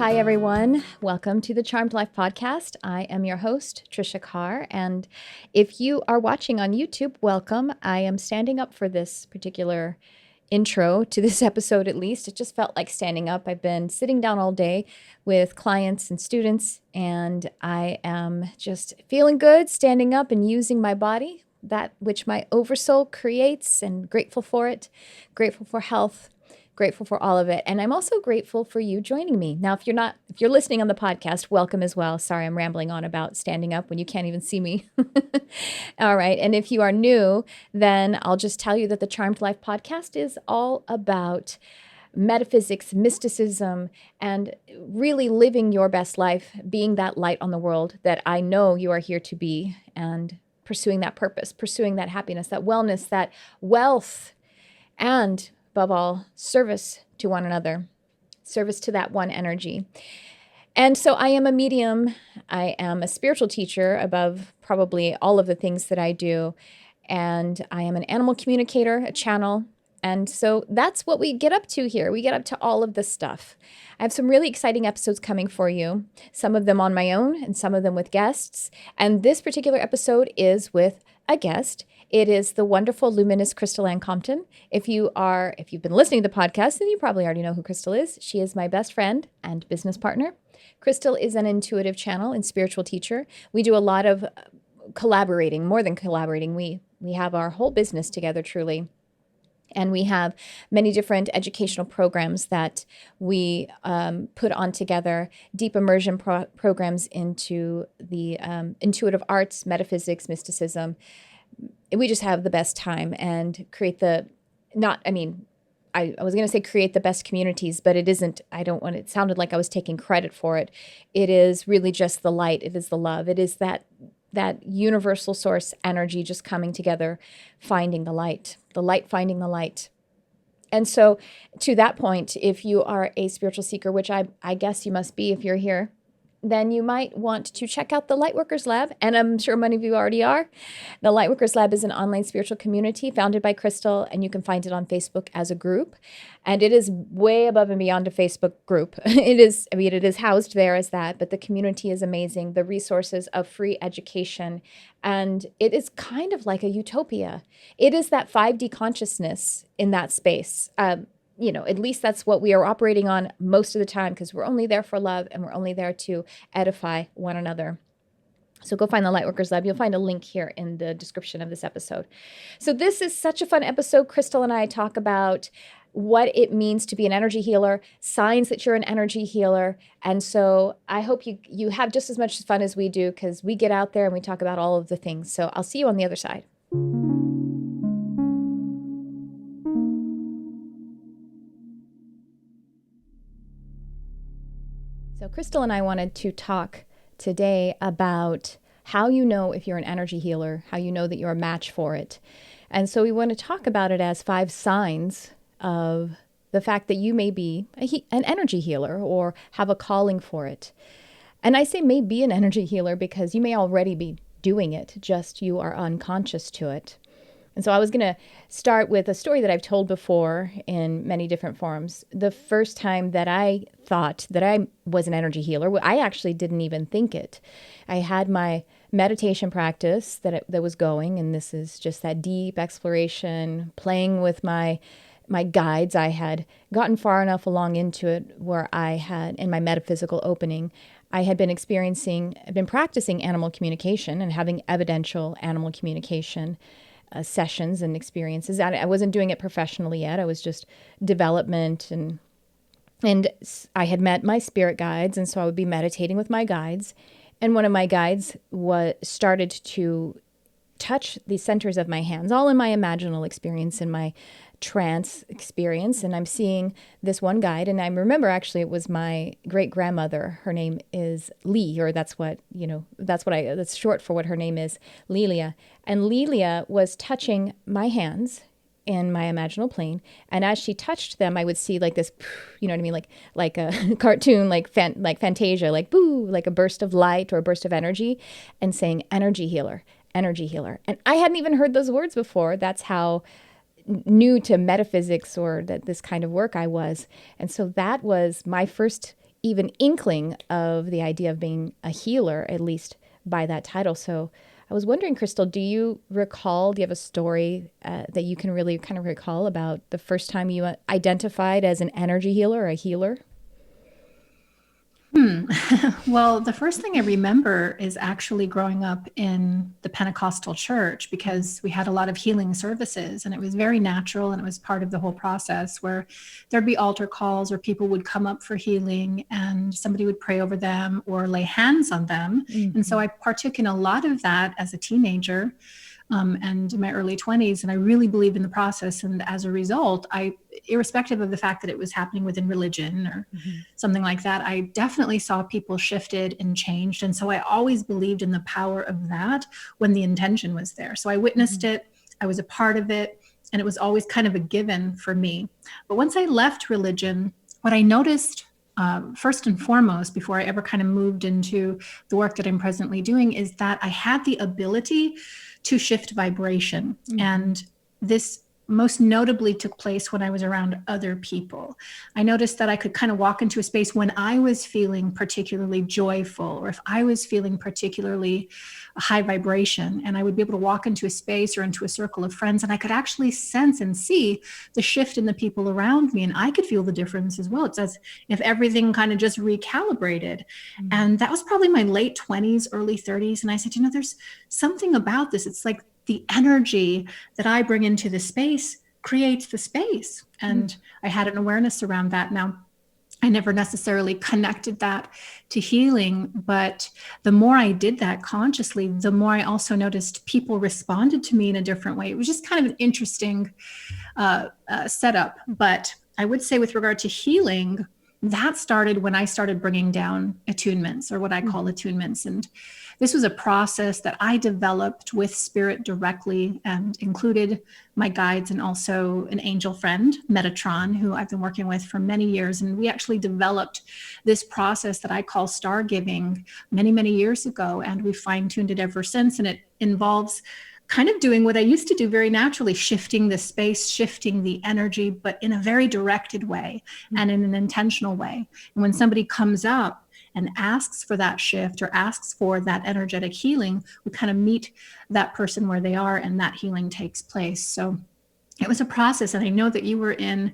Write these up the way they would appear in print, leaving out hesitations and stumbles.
Hi, everyone. Welcome to the Charmed Life podcast. I am your host, Tricia Carr. And if you are watching on YouTube, welcome. I am standing up for this particular intro to this episode, at least. It just felt like standing up. I've been sitting down all day with clients and students, and I am just feeling good, standing up and using my body, that which my oversoul creates, and grateful for it, grateful for health, grateful for all of it. And I'm also grateful for you joining me. Now, if you're listening on the podcast, welcome as well. Sorry, I'm rambling on about standing up when you can't even see me. All right. And if you are new, then I'll just tell you that the Charmed Life podcast is all about metaphysics, mysticism, and really living your best life, being that light on the world that I know you are here to be, and pursuing that purpose, pursuing that happiness, that wellness, that wealth, and above all, service to one another, service to that one energy. And so I am a medium. I am a spiritual teacher above probably all of the things that I do. And I am an animal communicator, a channel. And so that's what we get up to here. We get up to all of this stuff. I have some really exciting episodes coming for you, some of them on my own and some of them with guests. And this particular episode is with a guest. It is the wonderful, luminous Crystal Anne Compton. If you've been listening to the podcast, then you probably already know who Crystal is. She is my best friend and business partner. Crystal is an intuitive channel and spiritual teacher. We do a lot of collaborating, more than collaborating. We have our whole business together, truly. And we have many different educational programs that we put on together, deep immersion programs into the intuitive arts, metaphysics, mysticism. We just have the best time and create I was going to say create the best communities, but it isn't. It sounded like I was taking credit for it. It is really just the light. It is the love. It is that universal source energy just coming together, finding the light finding the light. And so to that point, if you are a spiritual seeker, which I guess you must be if you're here, then you might want to check out the Lightworkers Lab. And I'm sure many of you already are. The Lightworkers Lab is an online spiritual community founded by Crystal, and you can find it on Facebook as a group. And it is way above and beyond a Facebook group. It is housed there as that, but the community is amazing. The resources of free education, and it is kind of like a utopia. It is that 5D consciousness in that space. At least that's what we are operating on most of the time, because we're only there for love and we're only there to edify one another. So go find the Lightworkers Lab. You'll find a link here in the description of this episode. So this is such a fun episode. Crystal and I talk about what it means to be an energy healer, signs that you're an energy healer. And so I hope you have just as much fun as we do, because we get out there and we talk about all of the things. So I'll see you on the other side. So Crystal and I wanted to talk today about how you know if you're an energy healer, how you know that you're a match for it. And so we want to talk about it as 5 signs of the fact that you may be an energy healer or have a calling for it. And I say may be an energy healer because you may already be doing it, just you are unconscious to it. And so I was going to start with a story that I've told before in many different forms. The first time that I thought that I was an energy healer, I actually didn't even think it. I had my meditation practice that was going, and this is just that deep exploration, playing with my guides. I had gotten far enough along into it where I had, in my metaphysical opening, I had been practicing animal communication and having evidential animal communication sessions and experiences. I wasn't doing it professionally yet. I was just development, and I had met my spirit guides, and so I would be meditating with my guides. And one of my guides started to touch the centers of my hands, all in my imaginal experience, in my trance experience. And I'm seeing this one guide, and I remember actually it was my great grandmother. Her name is Lee, or that's short for what her name is, Lelia. And Lelia was touching my hands in my imaginal plane, and as she touched them, I would see like this, you know what I mean, like a cartoon, like Fantasia, like boo, like a burst of light or a burst of energy, and saying energy healer, energy healer. And I hadn't even heard those words before. That's how new to metaphysics or this kind of work I was. And so that was my first even inkling of the idea of being a healer, at least by that title. So I was wondering, Crystal, do you have a story that you can really kind of recall about the first time you identified as an energy healer or a healer? Well, the first thing I remember is actually growing up in the Pentecostal church, because we had a lot of healing services, and it was very natural, and it was part of the whole process where there'd be altar calls where people would come up for healing and somebody would pray over them or lay hands on them. And so I partook in a lot of that as a teenager. And in my early 20s. And I really believed in the process. And as a result, irrespective of the fact that it was happening within religion or something like that, I definitely saw people shifted and changed. And so I always believed in the power of that when the intention was there. So I witnessed it, I was a part of it, and it was always kind of a given for me. But once I left religion, what I noticed first and foremost, before I ever kind of moved into the work that I'm presently doing, is that I had the ability to shift vibration. And this most notably took place when I was around other people. I noticed that I could kind of walk into a space when I was feeling particularly joyful, or if I was feeling particularly high vibration, and I would be able to walk into a space or into a circle of friends, and I could actually sense and see the shift in the people around me, and I could feel the difference as well. It's as if everything kind of just recalibrated. And that was probably my late 20s, early 30s. And I said, there's something about this. It's like the energy that I bring into the space creates the space. And I had an awareness around that. Now, I never necessarily connected that to healing, but the more I did that consciously, the more I also noticed people responded to me in a different way. It was just kind of an interesting setup. But I would say with regard to healing, that started when I started bringing down attunements, or what I call attunements. And this was a process that I developed with spirit directly, and included my guides and also an angel friend, Metatron, who I've been working with for many years. And we actually developed this process that I call star giving many, many years ago. And we fine-tuned it ever since. And it involves kind of doing what I used to do very naturally, shifting the space, shifting the energy, but in a very directed way and in an intentional way. And when somebody comes up and asks for that shift or asks for that energetic healing, we kind of meet that person where they are, and that healing takes place. So it was a process. And I know that you were in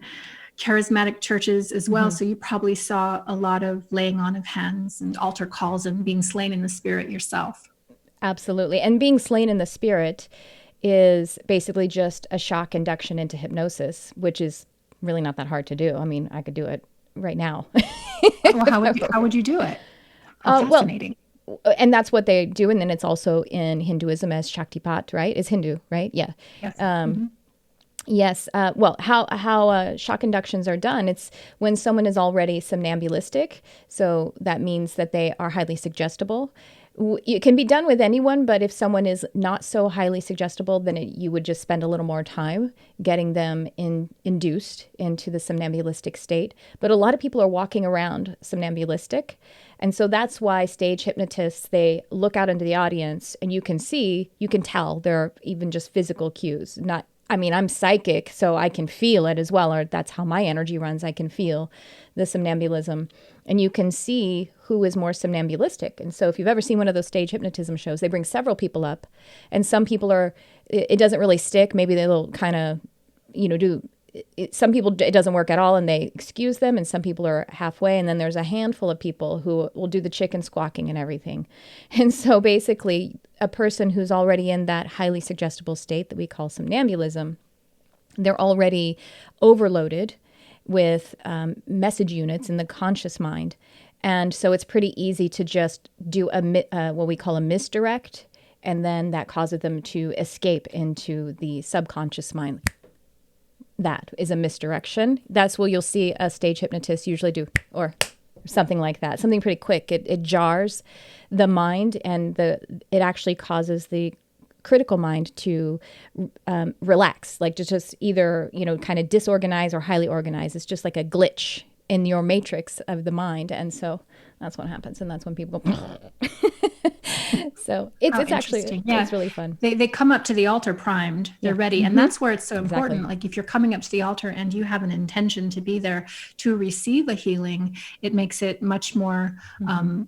charismatic churches as well. So you probably saw a lot of laying on of hands and altar calls and being slain in the spirit yourself. Absolutely. And being slain in the spirit is basically just a shock induction into hypnosis, which is really not that hard to do. I mean, I could do it right now. Well, how would you do it? Fascinating. Well, and that's what they do. And then it's also in Hinduism as Shaktipat, right? It's Hindu, right? Yeah. Yes. Yes. Well, how shock inductions are done, it's when someone is already somnambulistic. So that means that they are highly suggestible. It can be done with anyone, but if someone is not so highly suggestible, then you would just spend a little more time getting them induced into the somnambulistic state. But a lot of people are walking around somnambulistic. And so that's why stage hypnotists, they look out into the audience, and you can tell there are even just physical cues. I'm psychic, so I can feel it as well, or that's how my energy runs. I can feel the somnambulism. And you can see who is more somnambulistic. And so if you've ever seen one of those stage hypnotism shows, they bring several people up, and some people it doesn't really stick. Maybe they'll kind of, some people, it doesn't work at all and they excuse them, and some people are halfway. And then there's a handful of people who will do the chicken squawking and everything. And so basically a person who's already in that highly suggestible state that we call somnambulism, they're already overloaded with message units in the conscious mind. And so it's pretty easy to just do what we call a misdirect, and then that causes them to escape into the subconscious mind. That is a misdirection. That's what you'll see a stage hypnotist usually do, or something like that, something pretty quick. It jars the mind, and it actually causes the critical mind to relax, like to just either, kind of disorganize or highly organize. It's just like a glitch in your matrix of the mind. And so that's what happens. And that's when people go. So How it's actually, interesting. Yeah. it's really fun. They come up to the altar primed, they're Yeah. ready. And that's where it's so Exactly. important. Like if you're coming up to the altar and you have an intention to be there to receive a healing, it makes it much more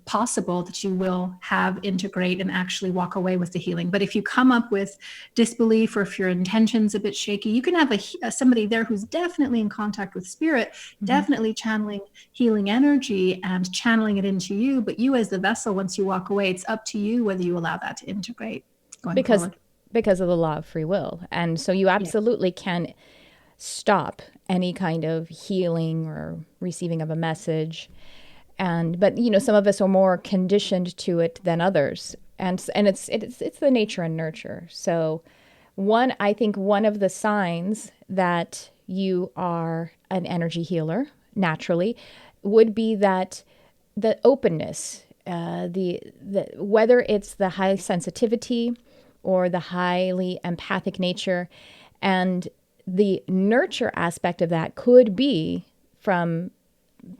possible that you will have, integrate, and actually walk away with the healing. But if you come up with disbelief, or if your intention's a bit shaky, you can have somebody there who's definitely in contact with spirit, definitely channeling healing energy and channeling it into you. But you as the vessel, once you walk away, it's up to you whether you allow that to integrate going forward. Because of the law of free will. And so you absolutely can stop any kind of healing or receiving of a message. But some of us are more conditioned to it than others. And it's the nature and nurture. So I think one of the signs that you are an energy healer naturally would be that the openness, the whether it's the high sensitivity or the highly empathic nature, and the nurture aspect of that could be from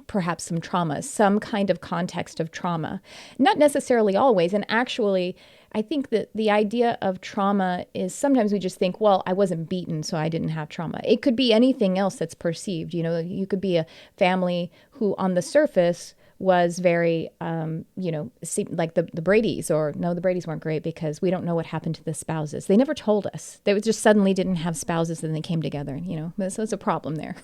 perhaps some trauma, some kind of context of trauma. Not necessarily always. And actually, I think that the idea of trauma is sometimes we just think, well, I wasn't beaten, so I didn't have trauma. It could be anything else that's perceived. You could be a family who on the surface was very, like the Bradys, or no, the Bradys weren't great because we don't know what happened to the spouses. They never told us. They just suddenly didn't have spouses and they came together, so it's a problem there.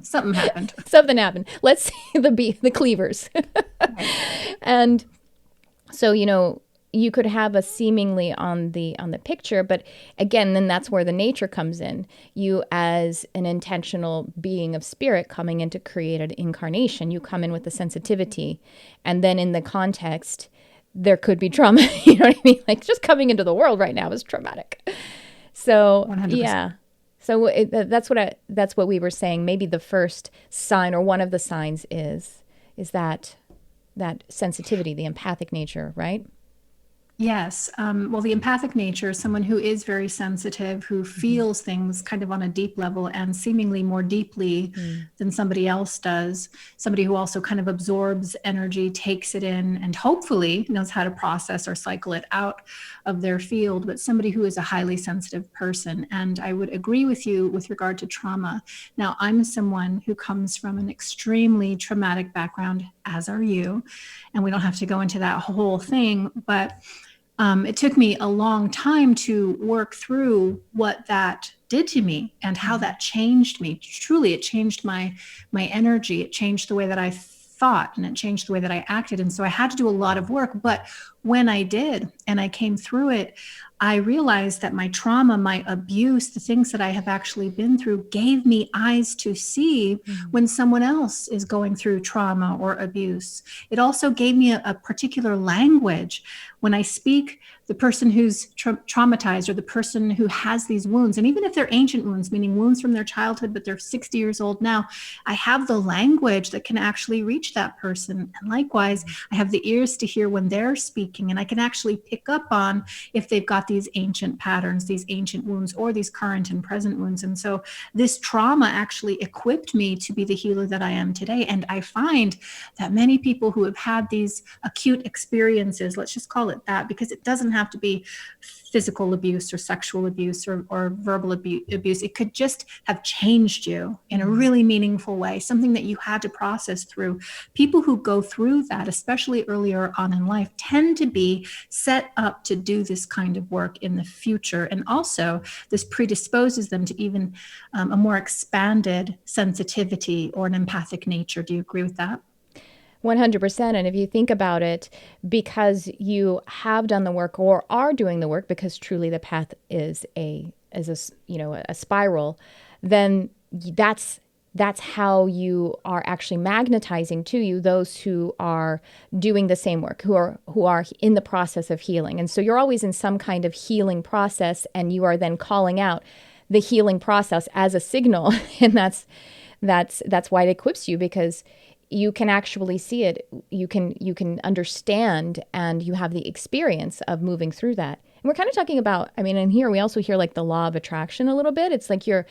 Something happened. Something happened. Let's see the cleavers. And so, you could have a seemingly on the picture, but again, then that's where the nature comes in. You as an intentional being of spirit coming in to create an incarnation, you come in with the sensitivity, and then in the context, there could be trauma. You know what I mean? Like just coming into the world right now is traumatic. So 100%. Yeah. So that's what we were saying. Maybe the first sign or one of the signs is that sensitivity, the empathic nature, right? Yes. Well, the empathic nature, someone who is very sensitive, who feels things kind of on a deep level and seemingly more deeply than somebody else does. Somebody who also kind of absorbs energy, takes it in, and hopefully knows how to process or cycle it out of their field, but somebody who is a highly sensitive person. And I would agree with you with regard to trauma. Now, I'm someone who comes from an extremely traumatic background, as are you. And we don't have to go into that whole thing, but it took me a long time to work through what that did to me and how that changed me. Truly, it changed my energy. It changed the way that I thought, and it changed the way that I acted. And so I had to do a lot of work. But when I did, and I came through it, I realized that my trauma, my abuse, the things that I have actually been through gave me eyes to see when someone else is going through trauma or abuse. It also gave me a particular language. When I speak, the person who's traumatized, or the person who has these wounds, and even if they're ancient wounds, meaning wounds from their childhood, but they're 60 years old now, I have the language that can actually reach that person. And likewise, I have the ears to hear when they're speaking, and I can actually pick up on if they've got these ancient patterns, these ancient wounds, or these current and present wounds. And so this trauma actually equipped me to be the healer that I am today. And I find that many people who have had these acute experiences, let's just call it that, because it doesn't have to be physical abuse or sexual abuse or verbal abuse. It could just have changed you in a really meaningful way, something that you had to process through. People who go through that, especially earlier on in life, tend to be set up to do this kind of work in the future. And also, this predisposes them to even a more expanded sensitivity or an empathic nature. Do you agree with that? 100%. And if you think about it, because you have done the work or are doing the work, because truly the path is a spiral, then that's how you are actually magnetizing to you those who are doing the same work, who are in the process of healing. And so you're always in some kind of healing process, and you are then calling out the healing process as a signal. And that's why it equips you, because you can actually see it, you can understand, and you have the experience of moving through that. And we're kind of talking about, in here we also hear like the law of attraction a little bit. It's like you're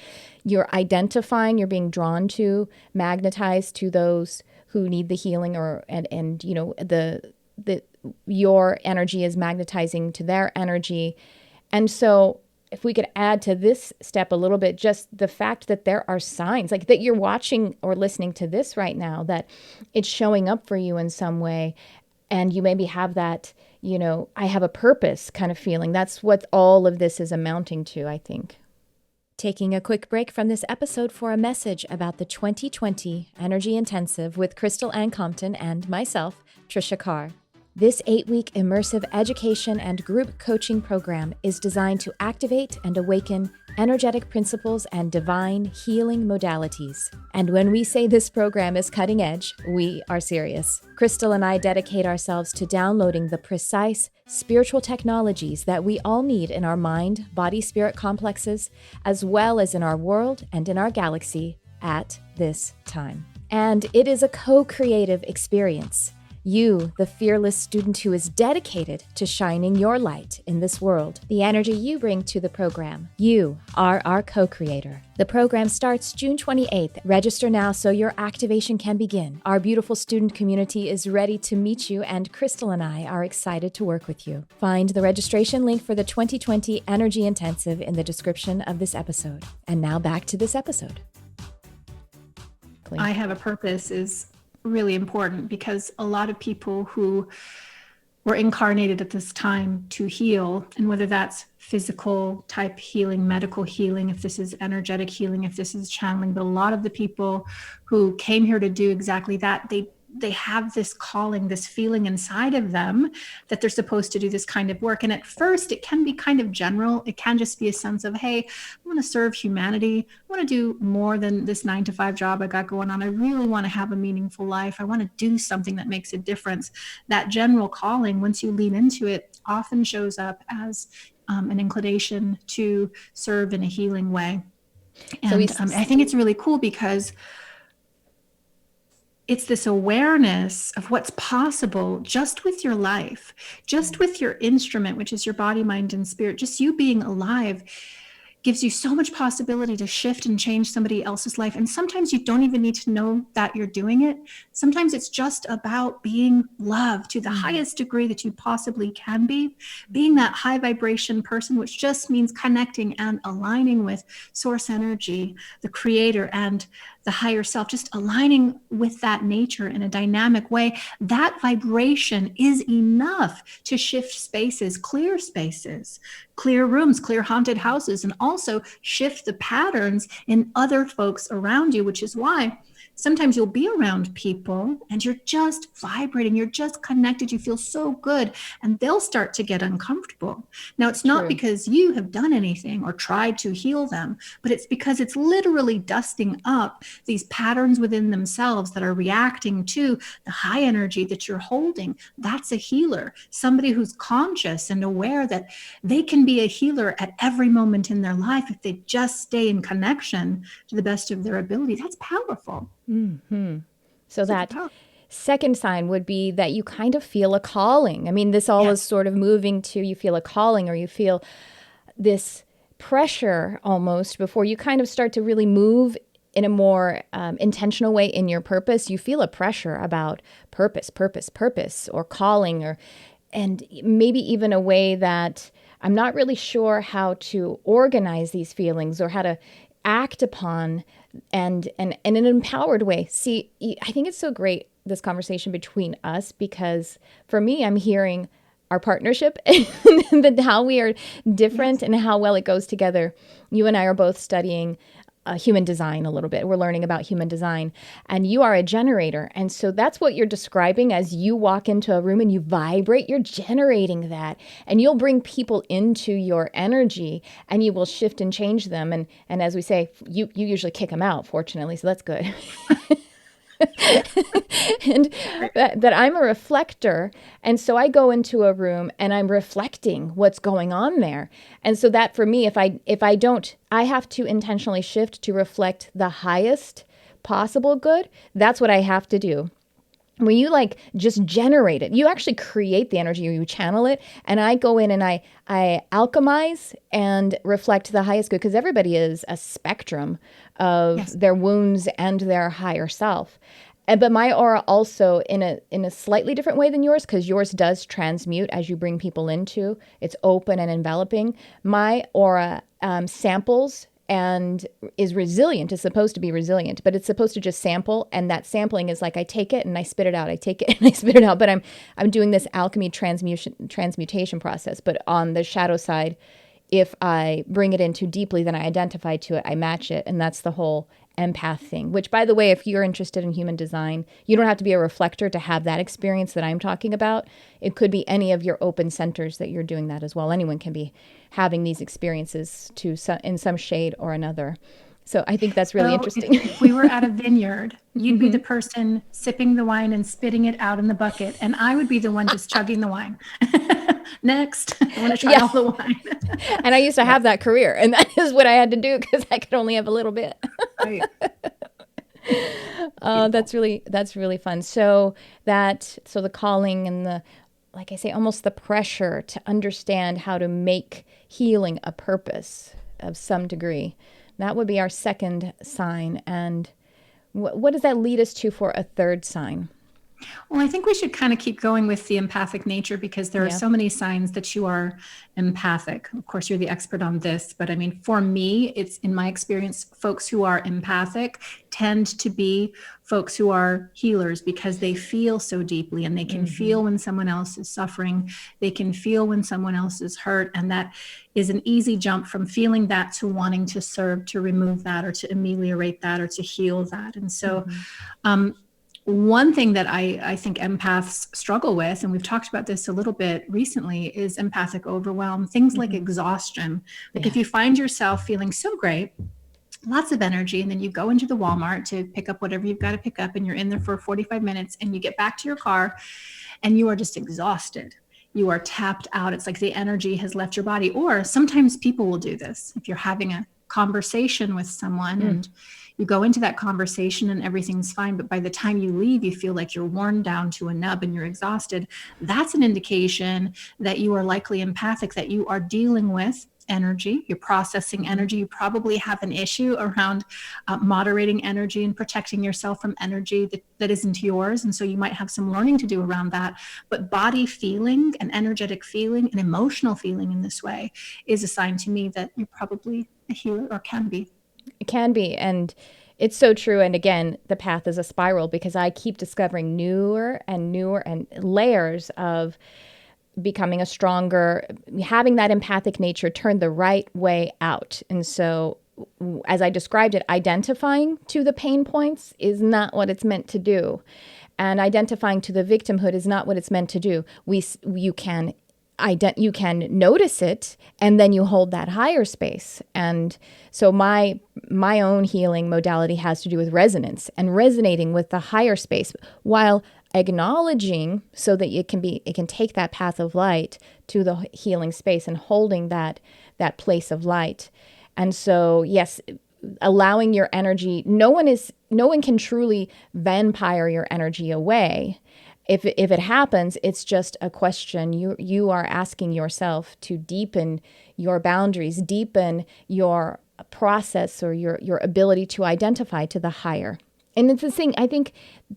identifying, you're being drawn to, magnetized to those who need the healing, and your energy is magnetizing to their energy. And so if we could add to this step a little bit, just the fact that there are signs, like that you're watching or listening to this right now, that it's showing up for you in some way. And you maybe have that, I have a purpose kind of feeling. That's what all of this is amounting to, I think. Taking a quick break from this episode for a message about the 2020 Energy Intensive with Crystal Anne Compton and myself, Tricia Carr. This 8-week immersive education and group coaching program is designed to activate and awaken energetic principles and divine healing modalities. And when we say this program is cutting edge, we are serious. Crystal and I dedicate ourselves to downloading the precise spiritual technologies that we all need in our mind, body, spirit complexes, as well as in our world and in our galaxy at this time. And it is a co-creative experience. You, the fearless student who is dedicated to shining your light in this world, the energy you bring to the program, you are our co-creator. The program starts June 28th. Register now so your activation can begin. Our beautiful student community is ready to meet you, and Crystal and I are excited to work with you. Find the registration link for the 2020 Energy Intensive in the description of this episode. And now back to this episode. I have a purpose is really important, because a lot of people who were incarnated at this time to heal, and whether that's physical type healing, medical healing, if this is energetic healing, if this is channeling, but a lot of the people who came here to do exactly that, they have this calling, this feeling inside of them that they're supposed to do this kind of work. And at first it can be kind of general. It can just be a sense of, hey, I want to serve humanity. I want to do more than this 9-to-5 job I got going on. I really want to have a meaningful life. I want to do something that makes a difference. That general calling, once you lean into it, often shows up as an inclination to serve in a healing way. And I think it's really cool because it's this awareness of what's possible just with your life, just with your instrument, which is your body, mind, and spirit. Just you being alive gives you so much possibility to shift and change somebody else's life. And sometimes you don't even need to know that you're doing it. Sometimes it's just about being loved to the highest degree that you possibly can be, being that high vibration person, which just means connecting and aligning with source energy, the creator, and the higher self, just aligning with that nature in a dynamic way. That vibration is enough to shift spaces, clear rooms, clear haunted houses, and also shift the patterns in other folks around you, which is why sometimes you'll be around people and you're just vibrating, you're just connected, you feel so good, and they'll start to get uncomfortable. Now, it's not because you have done anything or tried to heal them, but it's because it's literally dusting up these patterns within themselves that are reacting to the high energy that you're holding. That's a healer, somebody who's conscious and aware that they can be a healer at every moment in their life if they just stay in connection to the best of their ability. That's powerful. Mm-hmm. So that second sign would be that you kind of feel a calling. I mean, this all is sort of moving to, you feel a calling, or you feel this pressure almost before you kind of start to really move in a more intentional way in your purpose. You feel a pressure about purpose, or calling, and maybe even a way that I'm not really sure how to organize these feelings or how to act upon and in an empowered way. See, I think it's so great, this conversation between us, because for me, I'm hearing our partnership and how we are different and how well it goes together. You and I are both studying human design a little bit. We're learning about human design, and you are a generator. And so that's what you're describing as you walk into a room and you vibrate, you're generating that, and you'll bring people into your energy and you will shift and change them. And as we say, you usually kick them out, fortunately. So that's good. And that I'm a reflector. And so I go into a room and I'm reflecting what's going on there. And so that for me, if I don't, I have to intentionally shift to reflect the highest possible good. That's what I have to do. When you just generate it, you actually create the energy, or you channel it. And I go in and I alchemize and reflect the highest good, because everybody is a spectrum of their wounds and their higher self. but my aura also in a slightly different way than yours, because yours does transmute as you bring people into. It's open and enveloping. My aura samples and is resilient. It's supposed to be resilient, but it's supposed to just sample. And that sampling is like, I take it and I spit it out. I take it and I spit it out. But I'm doing this alchemy transmutation process. But on the shadow side, if I bring it in too deeply, then I identify to it, I match it. And that's the whole empath thing, which, by the way, if you're interested in human design, you don't have to be a reflector to have that experience that I'm talking about. It could be any of your open centers that you're doing that as well. Anyone can be having these experiences in some shade or another. So I think that's really interesting. If we were at a vineyard, you'd be the person sipping the wine and spitting it out in the bucket, and I would be the one just chugging the wine. Next, I want to try all the wine. And I used to have that career, and that is what I had to do because I could only have a little bit. Right. That's really fun. So the calling and the, like I say, almost the pressure to understand how to make healing a purpose of some degree. That would be our second sign. And what does that lead us to for a third sign? Well, I think we should kind of keep going with the empathic nature, because there are so many signs that you are empathic. Of course, you're the expert on this, but I mean, for me, it's in my experience, folks who are empathic tend to be folks who are healers, because they feel so deeply, and they can feel when someone else is suffering. They can feel when someone else is hurt. And that is an easy jump from feeling that to wanting to serve, to remove that, or to ameliorate that, or to heal that. And so, one thing that I think empaths struggle with, and we've talked about this a little bit recently, is empathic overwhelm, things like exhaustion. Like if you find yourself feeling so great, lots of energy, and then you go into the Walmart to pick up whatever you've got to pick up, and you're in there for 45 minutes, and you get back to your car and you are just exhausted. You are tapped out. It's like the energy has left your body. Or sometimes people will do this. If you're having a conversation with someone and you go into that conversation and everything's fine, but by the time you leave, you feel like you're worn down to a nub and you're exhausted. That's an indication that you are likely empathic, that you are dealing with energy, you're processing energy. You probably have an issue around moderating energy and protecting yourself from energy that isn't yours. And so you might have some learning to do around that. But body feeling and energetic feeling and emotional feeling in this way is a sign to me that you're probably a healer, or can be. It can be. And it's so true. And again, the path is a spiral, because I keep discovering newer and layers of becoming a stronger, having that empathic nature turned the right way out. And so, as I described it, identifying to the pain points is not what it's meant to do. And identifying to the victimhood is not what it's meant to do. You can notice it, and then you hold that higher space. And so my own healing modality has to do with resonance and resonating with the higher space, while acknowledging, so that it can take that path of light to the healing space and holding that place of light. And so, yes, allowing your energy, no one can truly vampire your energy away. If it happens, it's just a question. You are asking yourself to deepen your boundaries, deepen your process, or your ability to identify to the higher. And it's the thing, I think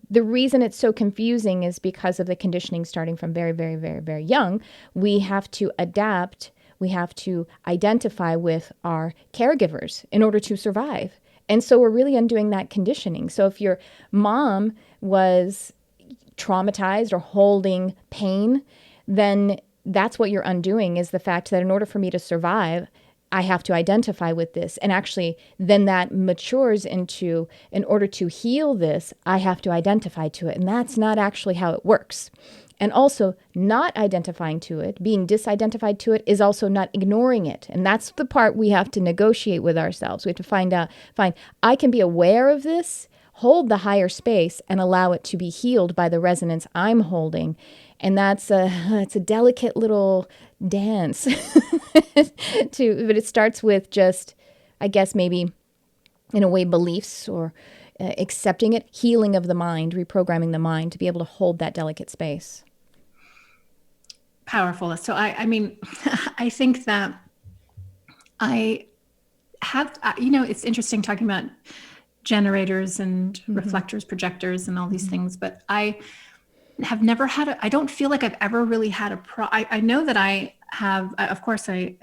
the reason it's so confusing is because of the conditioning starting from very, very, very, very young. We have to adapt. We have to identify with our caregivers in order to survive. And so we're really undoing that conditioning. So if your mom was traumatized or holding pain, then that's what you're undoing, is the fact that in order for me to survive, I have to identify with this. And actually, then that matures into, in order to heal this, I have to identify to it. And that's not actually how it works. And also, not identifying to it, being disidentified to it, is also not ignoring it. And that's the part we have to negotiate with ourselves. We have to find, I can be aware of this, hold the higher space, and allow it to be healed by the resonance I'm holding. And it's a delicate little dance but it starts with just, I guess, maybe in a way, beliefs, or accepting it, healing of the mind, reprogramming the mind to be able to hold that delicate space. Powerful. So I mean, I think that I have, it's interesting talking about generators and reflectors, projectors, and all these things. But I have never had I don't feel like I've ever really had I know that I have, of course, I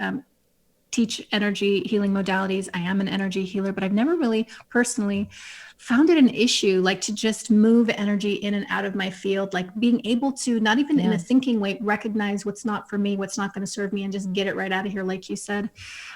teach energy healing modalities. I am an energy healer, but I've never really personally found it an issue, like to just move energy in and out of my field, like being able to, not even in a thinking way, recognize what's not for me, what's not going to serve me, and just get it right out of here, like you said.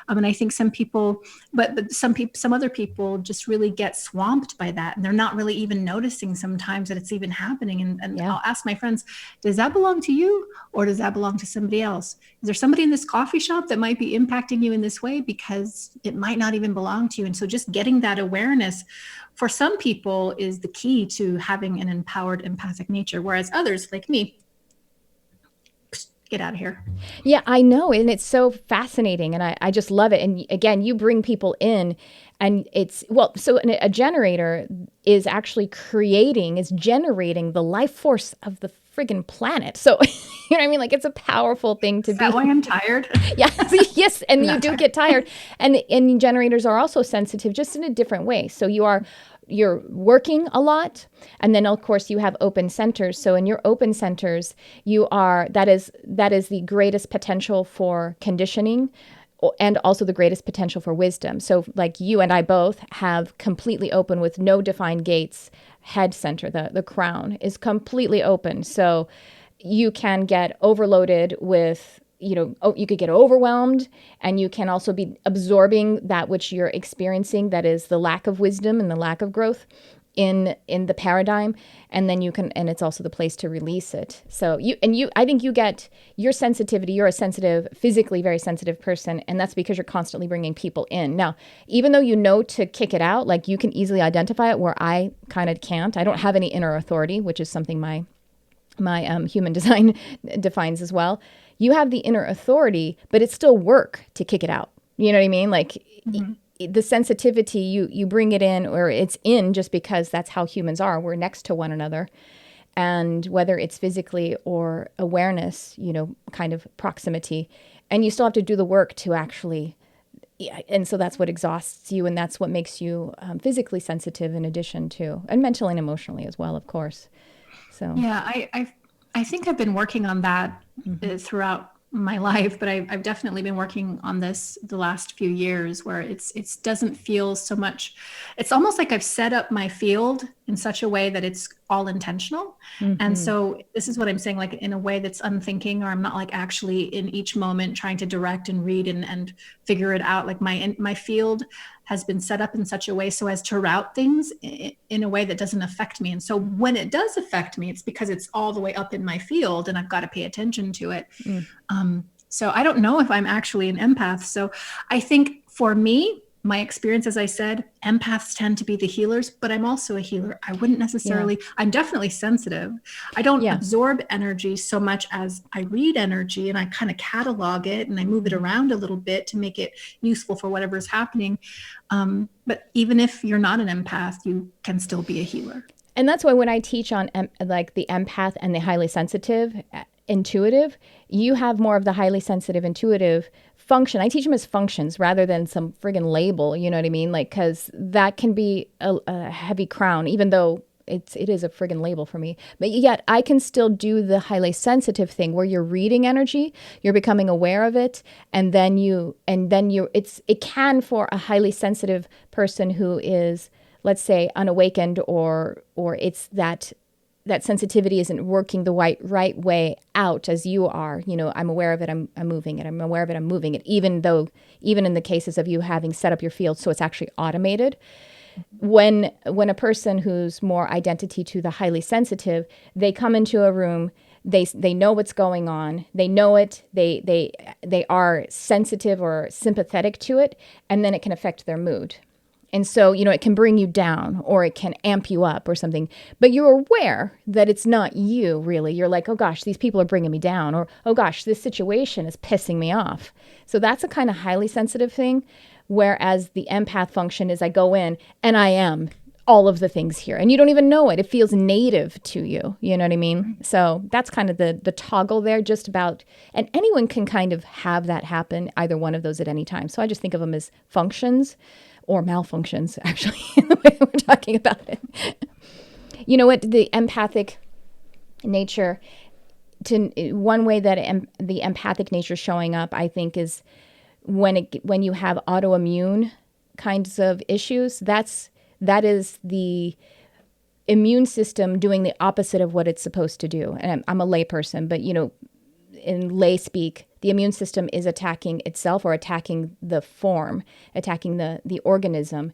And I think some people, but some other people just really get swamped by that, and they're not really even noticing sometimes that it's even happening. And I'll ask my friends, does that belong to you, or does that belong to somebody else? Is there somebody in this coffee shop that might be impacting you in this way? Because it might not even belong to you. And so just getting that awareness for some people is the key to having an empowered empathic nature, whereas others like me, get out of here. Yeah, I know. And it's so fascinating. And I just love it. And again, you bring people in, and so a generator is actually generating the life force of the friggin' planet. So, you know what I mean? Like, it's a powerful thing to be. Is that why I'm tired? Yes. And you do get tired. And generators are also sensitive, just in a different way. So you're working a lot. And then of course you have open centers. So in your open centers, that is the greatest potential for conditioning, and also the greatest potential for wisdom. So like you and I both have completely open, with no defined gates, head center. The crown is completely open. So you can get overloaded with, you could get overwhelmed, and you can also be absorbing that which you're experiencing, that is the lack of wisdom and the lack of growth in the paradigm. And then and it's also the place to release it. So I think you get your sensitivity. You're a sensitive, physically very sensitive person, and that's because you're constantly bringing people in. Now, even though you know to kick it out, like you can easily identify it, where I kind of can't. I don't have any inner authority, which is something my human design defines as well. You have the inner authority, but it's still work to kick it out. You know what I mean? Like the sensitivity, you bring it in, or it's in, just because that's how humans are. We're next to one another. And whether it's physically or awareness, kind of proximity, and you still have to do the work to actually, and so that's what exhausts you, and that's what makes you physically sensitive, in addition to, and mentally and emotionally as well, of course. So yeah, I think I've been working on that throughout my life, but I've definitely been working on this the last few years, where it doesn't feel so much. It's almost like I've set up my field in such a way that it's all intentional. And so this is what I'm saying, like in a way that's unthinking, or I'm not like actually in each moment trying to direct and read and figure it out. Like my field has been set up in such a way so as to route things in a way that doesn't affect me. And so when it does affect me, it's because it's all the way up in my field, and I've got to pay attention to it. So I don't know if I'm actually an empath. So I think for me, my experience, as I said, empaths tend to be the healers, but I'm also a healer. I wouldn't necessarily, I'm definitely sensitive. I don't absorb energy so much as I read energy, and I kind of catalog it, and I move it around a little bit to make it useful for whatever's happening. But even if you're not an empath, you can still be a healer. And that's why when I teach on like the empath and the highly sensitive, intuitive, you have more of the highly sensitive, intuitive function. I teach them as functions rather than some friggin' label, you know what I mean? Like, because that can be a heavy crown, even though it is a friggin' label for me. But yet I can still do the highly sensitive thing, where you're reading energy, you're becoming aware of it, and then it can, for a highly sensitive person who is, let's say, unawakened, or it's that sensitivity isn't working the right way out as you are. I'm aware of it, I'm moving it. I'm aware of it, I'm moving it. Even in the cases of you having set up your field so it's actually automated. When a person who's more identity to the highly sensitive, they come into a room, they know what's going on, they know it, they are sensitive or sympathetic to it, and then it can affect their mood. And so, it can bring you down, or it can amp you up or something. But you're aware that it's not you, really. You're like, oh, gosh, these people are bringing me down. Or, oh, gosh, this situation is pissing me off. So that's a kind of highly sensitive thing. Whereas the empath function is I go in and I am all of the things here, and you don't even know it. It feels native to you. You know what I mean? So that's kind of the toggle there, just about, and anyone can kind of have that happen, either one of those at any time. So I just think of them as functions or malfunctions, actually, in the way we're talking about it. You know what? The empathic nature, one way that the empathic nature showing up, I think, is when you have autoimmune kinds of issues. That is the immune system doing the opposite of what it's supposed to do. And I'm a lay person, but in lay speak, the immune system is attacking itself or attacking the form, attacking the organism.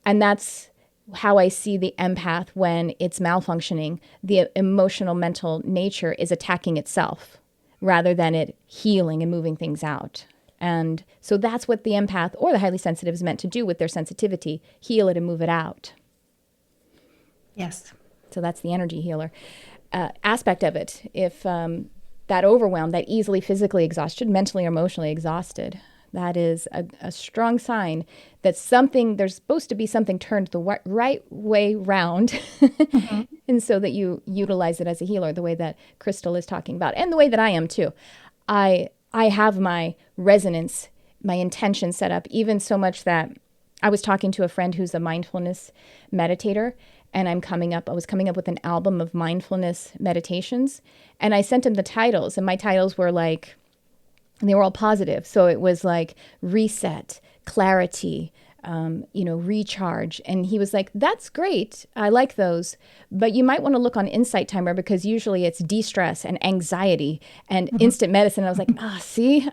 And that's how I see the empath when it's malfunctioning. The emotional, mental nature is attacking itself rather than it healing and moving things out. And so that's what the empath or the highly sensitive is meant to do with their sensitivity, heal it and move it out. Yes. So that's the energy healer aspect of it. If that overwhelmed, that easily physically exhausted, mentally or emotionally exhausted, that is a strong sign that there's supposed to be something turned the right way round. Mm-hmm. And so that you utilize it as a healer, the way that Crystal is talking about, and the way that I am too. I have my resonance, my intention set up, even so much that I was talking to a friend who's a mindfulness meditator, and I was coming up with an album of mindfulness meditations, and I sent him the titles, and my titles were like, they were all positive. So it was like reset, clarity, recharge. And he was like, that's great. I like those. But you might want to look on Insight Timer, because usually it's de-stress and anxiety and instant medicine. And I was like, see?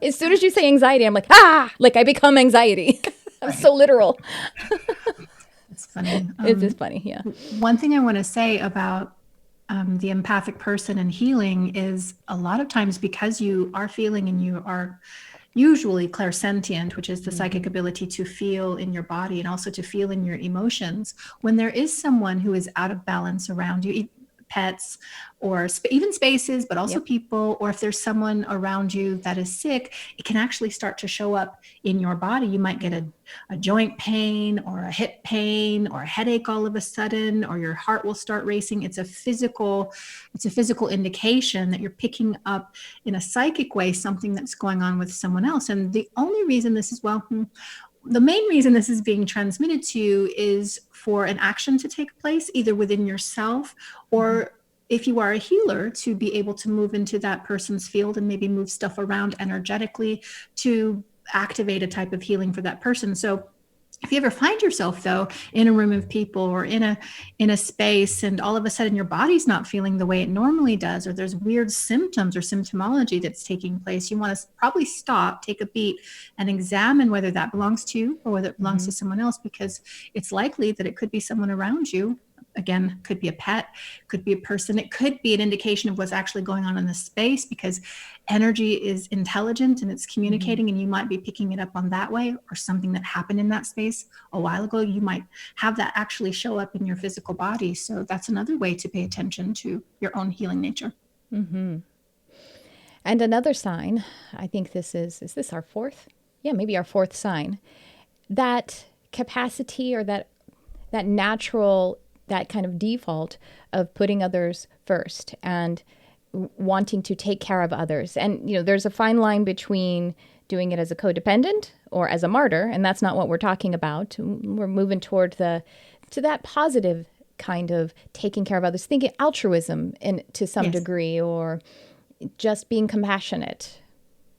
As soon as you say anxiety, I'm like, like I become anxiety. I'm so literal. It's funny. It's just funny, yeah. One thing I want to say about the empathic person and healing is, a lot of times, because you are feeling and you are usually clairsentient, which is the psychic ability to feel in your body and also to feel in your emotions, when there is someone who is out of balance around you, pets or even spaces, but also people, or if there's someone around you that is sick, it can actually start to show up in your body. You might get a joint pain or a hip pain or a headache all of a sudden, or your heart will start racing. It's a physical indication that you're picking up in a psychic way something that's going on with someone else. And the only reason this is, the main reason this is being transmitted to you is for an action to take place, either within yourself, or if you are a healer, to be able to move into that person's field and maybe move stuff around energetically to activate a type of healing for that person. So if you ever find yourself, though, in a room of people or in a space, and all of a sudden your body's not feeling the way it normally does, or there's weird symptoms or symptomology that's taking place, you want to probably stop, take a beat, and examine whether that belongs to you or whether it belongs to someone else, because it's likely that it could be someone around you. Again, could be a pet, could be a person. It could be an indication of what's actually going on in the space, because energy is intelligent and it's communicating, and you might be picking it up on that way, or something that happened in that space a while ago. You might have that actually show up in your physical body. So that's another way to pay attention to your own healing nature. Mm-hmm. And another sign, I think is this our fourth? Yeah, maybe our fourth sign. That capacity, or that natural, that kind of default of putting others first and wanting to take care of others. And, there's a fine line between doing it as a codependent or as a martyr, and that's not what we're talking about. We're moving toward to that positive kind of taking care of others, thinking altruism to some degree, or just being compassionate.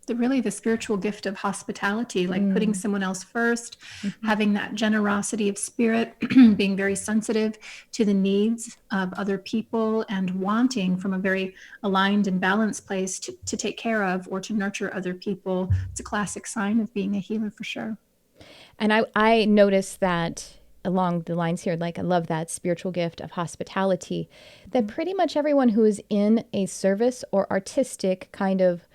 Really the spiritual gift of hospitality, like putting someone else first, having that generosity of spirit, being very sensitive to the needs of other people, and wanting from a very aligned and balanced place to take care of or to nurture other people. It's a classic sign of being a healer, for sure. And I noticed that along the lines here, like I love that spiritual gift of hospitality, that pretty much everyone who is in a service or artistic kind of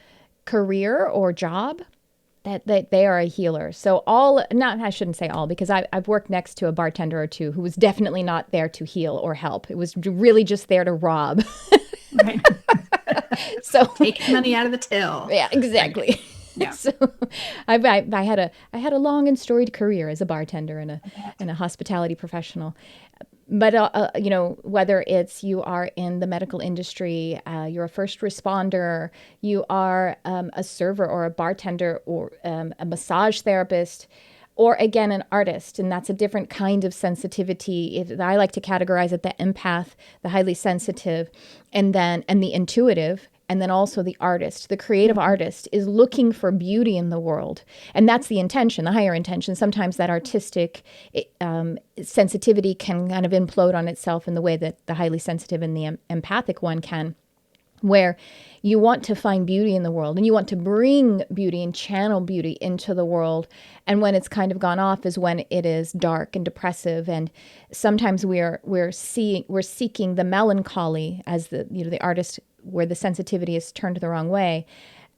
career or job, that they are a healer. So I shouldn't say all, because I've worked next to a bartender or two who was definitely not there to heal or help. It was really just there to rob. Right. So take money out of the till. Yeah, exactly. Yeah. So I had a long and storied career as a bartender and a hospitality professional. But you know, whether it's you are in the medical industry, you're a first responder, you are a server or a bartender or a massage therapist, or again an artist, and that's a different kind of sensitivity. I like to categorize it the empath, the highly sensitive, and the intuitive, and then also the artist. The creative artist is looking for beauty in the world, and that's the intention, the higher intention. Sometimes that artistic sensitivity can kind of implode on itself in the way that the highly sensitive and the empathic one can, where you want to find beauty in the world and you want to bring beauty and channel beauty into the world. And when it's kind of gone off is when it is dark and depressive. And sometimes we're seeking the melancholy as the artist, where the sensitivity is turned the wrong way,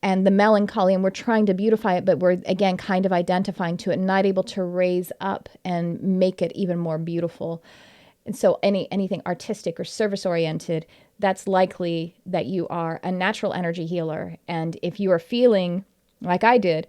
and the melancholy, and we're trying to beautify it, but we're again kind of identifying to it, not able to raise up and make it even more beautiful. And so anything artistic or service oriented, that's likely that you are a natural energy healer. And if you are feeling like I did,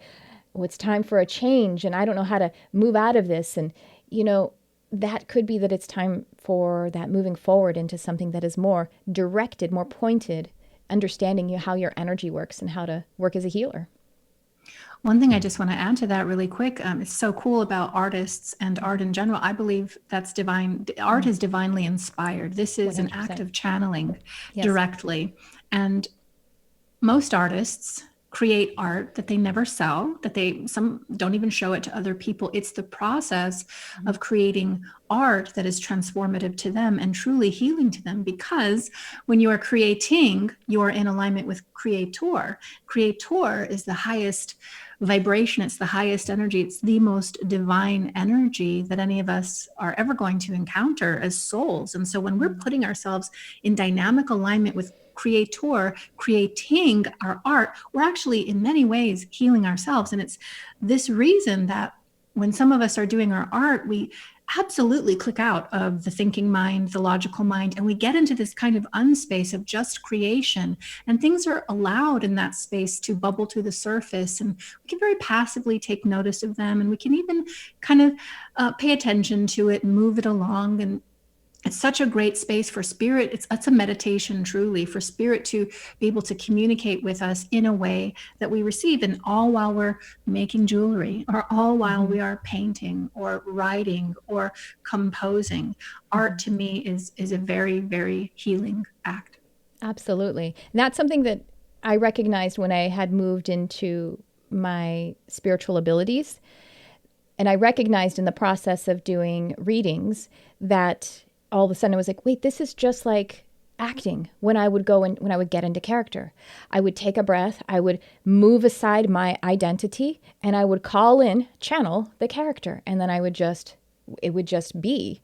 well, it's time for a change and I don't know how to move out of this. And, you know, that could be that it's time for that moving forward into something that is more directed, more pointed, understanding how your energy works and how to work as a healer. One thing I just want to add to that really quick, it's so cool about artists and art in general. I believe that's divine. Art is divinely inspired. This is 100%. an act of channeling Yes. directly. And most artists create art that they never sell, some don't even show it to other people. It's the process of creating art that is transformative to them and truly healing to them, because when you are creating, you are in alignment with creator. Creator is the highest vibration. It's the highest energy. It's the most divine energy that any of us are ever going to encounter as souls. And so when we're putting ourselves in dynamic alignment with creator, creating our art, we're actually in many ways healing ourselves. And it's this reason that when some of us are doing our art, we absolutely click out of the thinking mind, the logical mind, and we get into this kind of unspace of just creation. And things are allowed in that space to bubble to the surface, and we can very passively take notice of them, and we can even kind of pay attention to it and move it along. And it's such a great space for spirit. It's a meditation, truly, for spirit to be able to communicate with us in a way that we receive, and all while we're making jewelry, or all while we are painting or writing or composing. Art to me is a very, very healing act. Absolutely. And that's something that I recognized when I had moved into my spiritual abilities. And I recognized in the process of doing readings that all of a sudden I was like, wait, this is just like acting. When I would get into character, I would take a breath, I would move aside my identity, and I would channel the character. And then it would just be.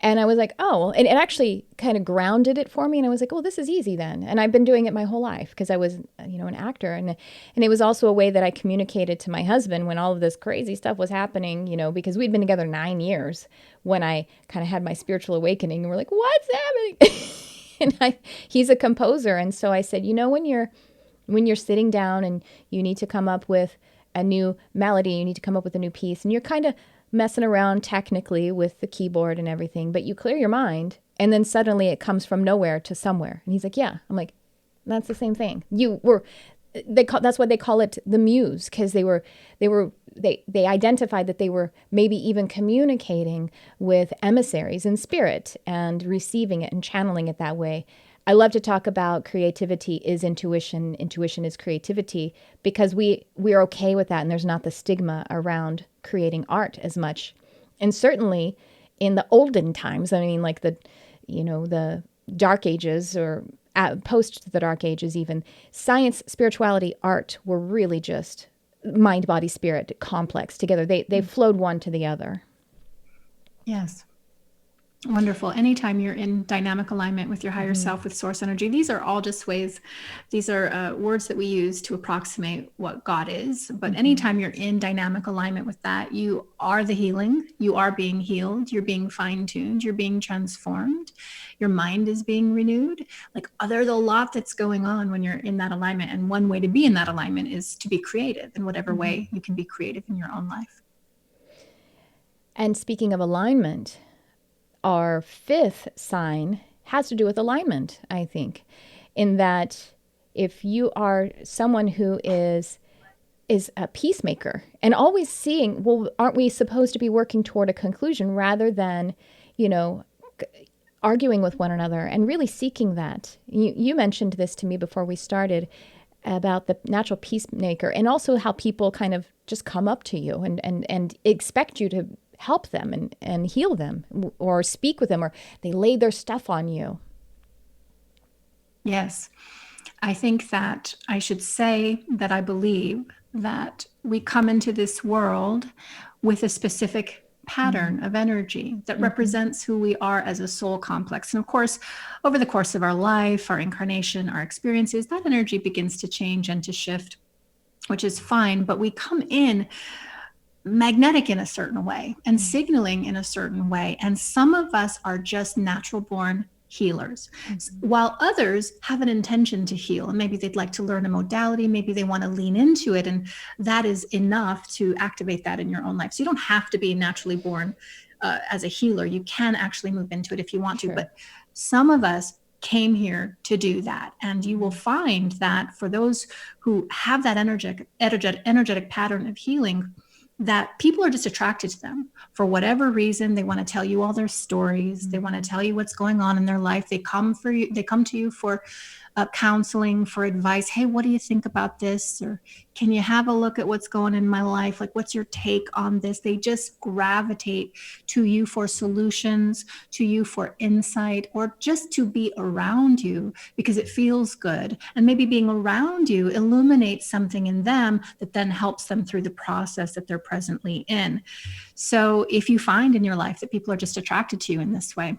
And I was like, oh, and it actually kind of grounded it for me. And I was like, oh, this is easy then. And I've been doing it my whole life because I was, an actor. And it was also a way that I communicated to my husband when all of this crazy stuff was happening, because we'd been together 9 years when I kind of had my spiritual awakening. And we're like, what's happening? And he's a composer. And so I said, when you're sitting down and you need to come up with a new melody, you need to come up with a new piece, and you're kind of messing around technically with the keyboard and everything, but you clear your mind and then suddenly it comes from nowhere to somewhere. And he's like, yeah. I'm like, that's the same thing. That's why they call it the muse, because they identified that they were maybe even communicating with emissaries in spirit and receiving it and channeling it that way. I love to talk about creativity is intuition. Intuition is creativity, because we're okay with that, and there's not the stigma around creating art as much. And certainly in the olden times, I mean, like the Dark Ages, or post the Dark Ages even, science, spirituality, art were really just mind, body, spirit complex together. They flowed one to the other. Yes. Wonderful. Anytime you're in dynamic alignment with your higher self, with source energy, these are all just ways, these are words that we use to approximate what God is. But anytime you're in dynamic alignment with that, you are the healing, you are being healed, you're being fine-tuned, you're being transformed, your mind is being renewed. Like, there's a lot that's going on when you're in that alignment. And one way to be in that alignment is to be creative in whatever way you can be creative in your own life. And speaking of alignment, our fifth sign has to do with alignment, I think, in that if you are someone who is a peacemaker and always seeing, well, aren't we supposed to be working toward a conclusion rather than, arguing with one another and really seeking that? You mentioned this to me before we started about the natural peacemaker, and also how people kind of just come up to you and expect you to help them and heal them or speak with them, or they lay their stuff on you. Yes. I think that I should say that I believe that we come into this world with a specific pattern of energy that represents who we are as a soul complex. And of course, over the course of our life, our incarnation, our experiences, that energy begins to change and to shift, which is fine. But we come in magnetic in a certain way and signaling in a certain way. And some of us are just natural born healers, while others have an intention to heal. And maybe they'd like to learn a modality. Maybe they want to lean into it. And that is enough to activate that in your own life. So you don't have to be naturally born as a healer. You can actually move into it if you want to. But some of us came here to do that. And you will find that for those who have that energetic pattern of healing, that people are just attracted to them for whatever reason. They want to tell you all their stories. They want to tell you what's going on in their life. They come to you for counseling, for advice. Hey, what do you think about this? Or can you have a look at what's going on in my life? Like, what's your take on this? They just gravitate to you for solutions, to you for insight, or just to be around you because it feels good. And maybe being around you illuminates something in them that then helps them through the process that they're presently in. So if you find in your life that people are just attracted to you in this way,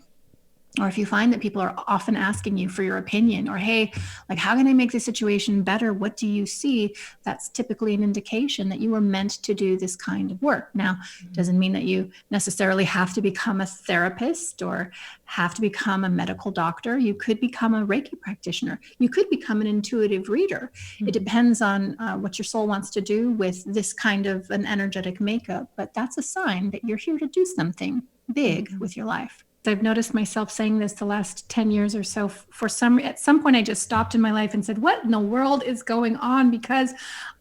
or if you find that people are often asking you for your opinion, or, hey, like, how can I make this situation better? What do you see? That's typically an indication that you were meant to do this kind of work. Now, doesn't mean that you necessarily have to become a therapist or have to become a medical doctor. You could become a Reiki practitioner. You could become an intuitive reader. It depends on what your soul wants to do with this kind of an energetic makeup, but that's a sign that you're here to do something big with your life. I've noticed myself saying this the last 10 years or so. At some point, I just stopped in my life and said, what in the world is going on? Because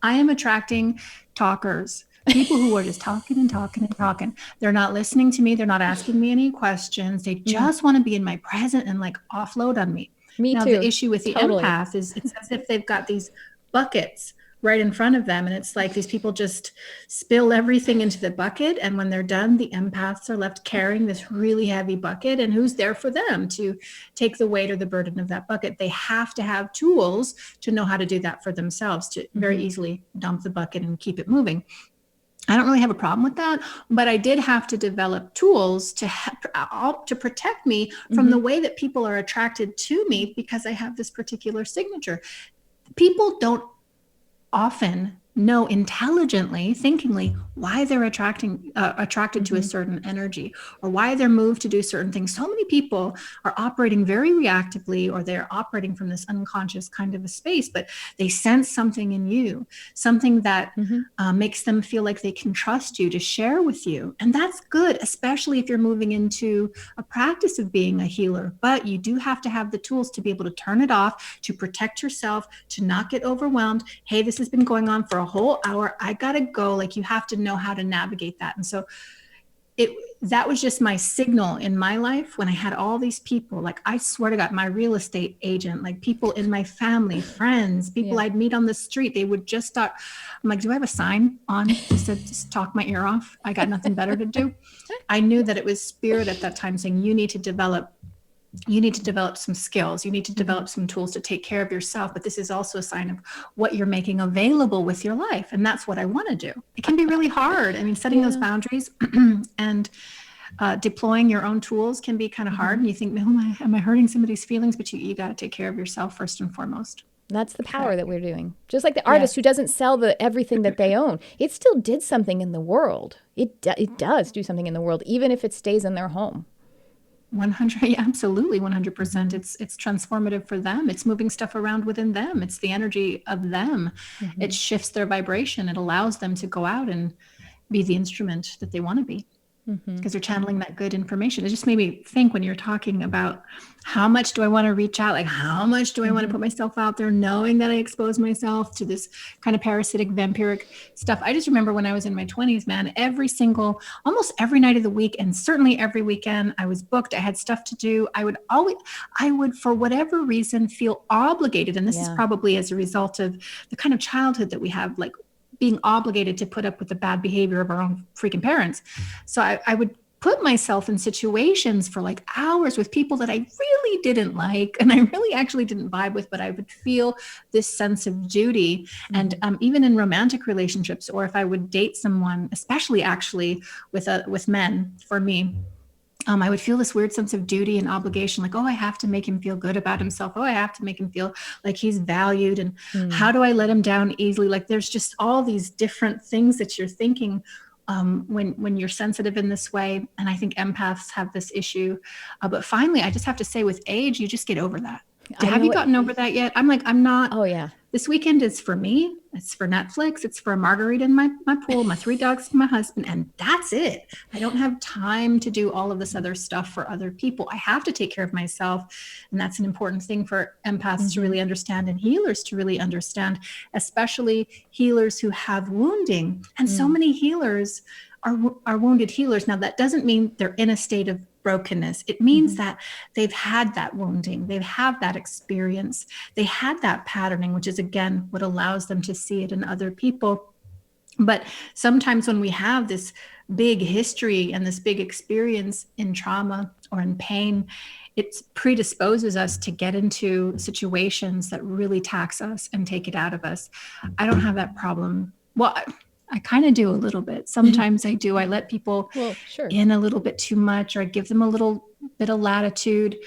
I am attracting talkers, people who are just talking and talking and talking. They're not listening to me. They're not asking me any questions. They just want to be in my present and like offload on me. Now, too. The issue with the empath is it's as if they've got these buckets right in front of them. And it's like these people just spill everything into the bucket. And when they're done, the empaths are left carrying this really heavy bucket. And who's there for them to take the weight or the burden of that bucket? They have to have tools to know how to do that for themselves, to very easily dump the bucket and keep it moving. I don't really have a problem with that, but I did have to develop tools to protect me from the way that people are attracted to me because I have this particular signature. People don't often know intelligently, thinkingly, why they're attracted to a certain energy or why they're moved to do certain things. So many people are operating very reactively, or they're operating from this unconscious kind of a space, but they sense something in you, something that makes them feel like they can trust you to share with you. And that's good, especially if you're moving into a practice of being a healer. But you do have to have the tools to be able to turn it off, to protect yourself, to not get overwhelmed. Hey, this has been going on for a whole hour. I gotta go. Like, you have to know how to navigate that. And so that was just my signal in my life when I had all these people. Like, I swear to God, my real estate agent, like people in my family, friends, people I'd meet on the street, they would just start. I'm like, do I have a sign on just to just talk my ear off? I got nothing better to do. I knew that it was spirit at that time saying, you need to develop some skills. You need to develop some tools to take care of yourself. But this is also a sign of what you're making available with your life. And that's what I want to do. It can be really hard. I mean, setting those boundaries and deploying your own tools can be kind of hard. And you think, no, am I hurting somebody's feelings? But you got to take care of yourself first and foremost. That's the power that we're doing. Just like the artist who doesn't sell everything that they own, it still did something in the world. It does do something in the world, even if it stays in their home. 100, yeah, absolutely, 100%. It's transformative for them. It's moving stuff around within them. It's the energy of them. It shifts their vibration. It allows them to go out and be the instrument that they want to be, because they're channeling that good information. It just made me think, when you're talking about how much do I want to reach out, like how much do I want to put myself out there, knowing that I expose myself to this kind of parasitic, vampiric stuff. I just remember when I was in my 20s, man, almost every night of the week, and certainly every weekend, I was booked. I had stuff to do. I would, for whatever reason, feel obligated. And this is probably as a result of the kind of childhood that we have, like being obligated to put up with the bad behavior of our own freaking parents. So I would put myself in situations for like hours with people that I really didn't like, and I really actually didn't vibe with, but I would feel this sense of duty. And even in romantic relationships, or if I would date someone, especially actually with men, for me, I would feel this weird sense of duty and obligation, like, oh, I have to make him feel good about himself. Oh, I have to make him feel like he's valued. And how do I let him down easily? Like, there's just all these different things that you're thinking when you're sensitive in this way. And I think empaths have this issue. But finally, I just have to say, with age, you just get over that. Have you gotten over that yet? I'm not. Oh, yeah. This weekend is for me. It's for Netflix. It's for a margarita in my pool, my 3 dogs, and my husband. And that's it. I don't have time to do all of this other stuff for other people. I have to take care of myself. And that's an important thing for empaths to really understand, and healers to really understand, especially healers who have wounding. And so many healers are wounded healers. Now, that doesn't mean they're in a state of brokenness. It means that they've had that wounding, they've had that experience, they had that patterning, which is again what allows them to see it in other people. But sometimes when we have this big history and this big experience in trauma or in pain, it predisposes us to get into situations that really tax us and take it out of us. I don't have that problem. Well, I kind of do a little bit. Sometimes I do. I let people in a little bit too much, or I give them a little bit of latitude.